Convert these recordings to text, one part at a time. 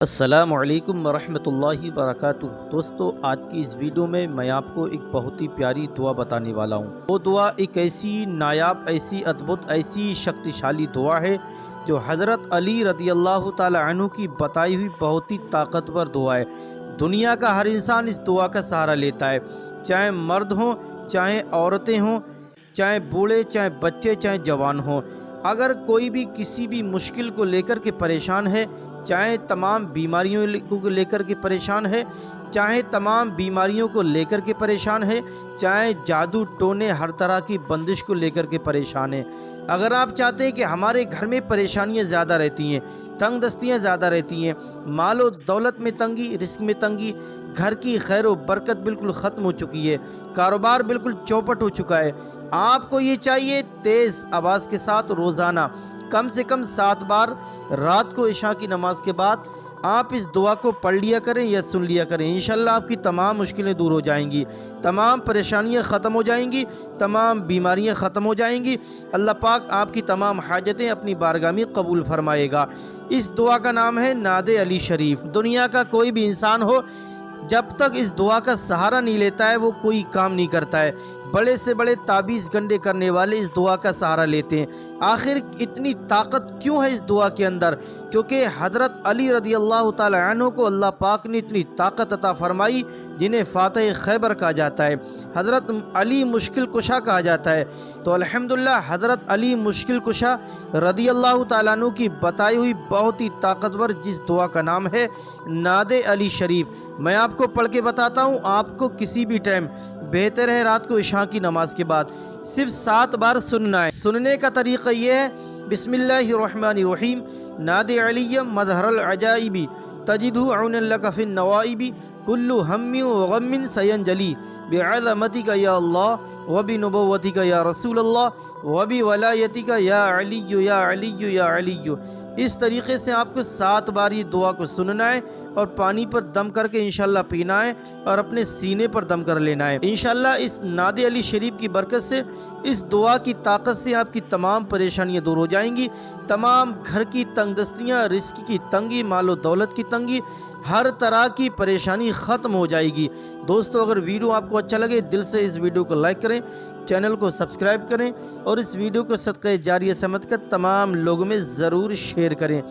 السلام علیکم ورحمۃ اللہ وبرکاتہ۔ دوستو، آج کی اس ویڈیو میں آپ کو ایک بہت ہی پیاری دعا بتانے والا ہوں۔ وہ دعا ایک ایسی نایاب، ایسی ادبھت، ایسی شکتیشالی دعا ہے جو حضرت علی رضی اللہ تعالی عنہ کی بتائی ہوئی بہت ہی طاقتور دعا ہے۔ دنیا کا ہر انسان اس دعا کا سہارا لیتا ہے، چاہے مرد ہوں، چاہے عورتیں ہوں، چاہے بوڑھے، چاہے بچے، چاہے جوان ہوں۔ اگر کوئی بھی کسی بھی مشکل کو لے کر کے پریشان ہے، چاہے تمام بیماریوں کو لے کر کے پریشان ہے، چاہے تمام بیماریوں کو لے کر کے پریشان ہے، چاہے جادو ٹونے ہر طرح کی بندش کو لے کر کے پریشان ہے، اگر آپ چاہتے ہیں کہ ہمارے گھر میں پریشانیاں زیادہ رہتی ہیں، تنگ دستیاں زیادہ رہتی ہیں، مال و دولت میں تنگی، رزق میں تنگی، گھر کی خیر و برکت بالکل ختم ہو چکی ہے، کاروبار بالکل چوپٹ ہو چکا ہے، آپ کو یہ چاہیے تیز آواز کے ساتھ روزانہ کم سے کم 7 بار رات کو عشاء کی نماز کے بعد آپ اس دعا کو پڑھ لیا کریں یا سن لیا کریں۔ انشاءاللہ آپ کی تمام مشکلیں دور ہو جائیں گی، تمام پریشانیاں ختم ہو جائیں گی، تمام بیماریاں ختم ہو جائیں گی۔ اللہ پاک آپ کی تمام حاجتیں اپنی بارگاہ میں قبول فرمائے گا۔ اس دعا کا نام ہے ناد علی شریف۔ دنیا کا کوئی بھی انسان ہو، جب تک اس دعا کا سہارا نہیں لیتا ہے وہ کوئی کام نہیں کرتا ہے۔ بڑے سے بڑے تعبیز گنڈے کرنے والے اس دعا کا سہارا لیتے ہیں۔ آخر اتنی طاقت کیوں ہے اس دعا کے اندر؟ کیونکہ حضرت علی رضی اللہ تعالی عنہ کو اللہ پاک نے اتنی طاقت عطا فرمائی جنہیں فاتح خیبر کہا جاتا ہے، حضرت علی مشکل کشا کہا جاتا ہے۔ تو الحمدللہ حضرت علی مشکل کشا رضی اللہ تعالیٰ عنہ کی بتائی ہوئی بہت ہی طاقتور جس دعا کا نام ہے ناد علی شریف، میں آپ کو پڑھ کے بتاتا ہوں۔ آپ کو کسی بھی ٹائم بہتر ہے رات کو عشاء کی نماز کے بعد صرف 7 بار سننا ہے۔ سننے کا طریقہ یہ ہے: بسم اللہ الرحمن الرحیم، ناد علی مظہر العجائب، تجدہ عونا لک فی النوائب، کل ہم و غم سینجلی، بعظمتک یا اللہ وبنبوتک یا رسول اللہ وبولایتک یا علی یا علی یا علی۔ اس طریقے سے آپ کو 7 بار یہ دعا کو سننا ہے اور پانی پر دم کر کے انشاءاللہ پینا ہے اور اپنے سینے پر دم کر لینا ہے۔ انشاءاللہ اس ناد علی شریف کی برکت سے، اس دعا کی طاقت سے آپ کی تمام پریشانیاں دور ہو جائیں گی، تمام گھر کی تنگ دستیاں، رزق کی تنگی، مال و دولت کی تنگی، ہر طرح کی پریشانی ختم ہو جائے گی۔ دوستو، اگر ویڈیو آپ کو اچھا لگے دل سے اس ویڈیو کو لائک کریں، چینل کو سبسکرائب کریں اور اس ویڈیو کو صدقہ جاریہ سمجھ کر تمام لوگوں میں ضرور شیئر کریں۔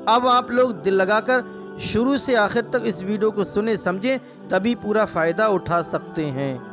اب آپ لوگ دل لگا کر شروع سے آخر تک اس ویڈیو کو سنیں، سمجھیں، تبھی پورا فائدہ اٹھا سکتے ہیں۔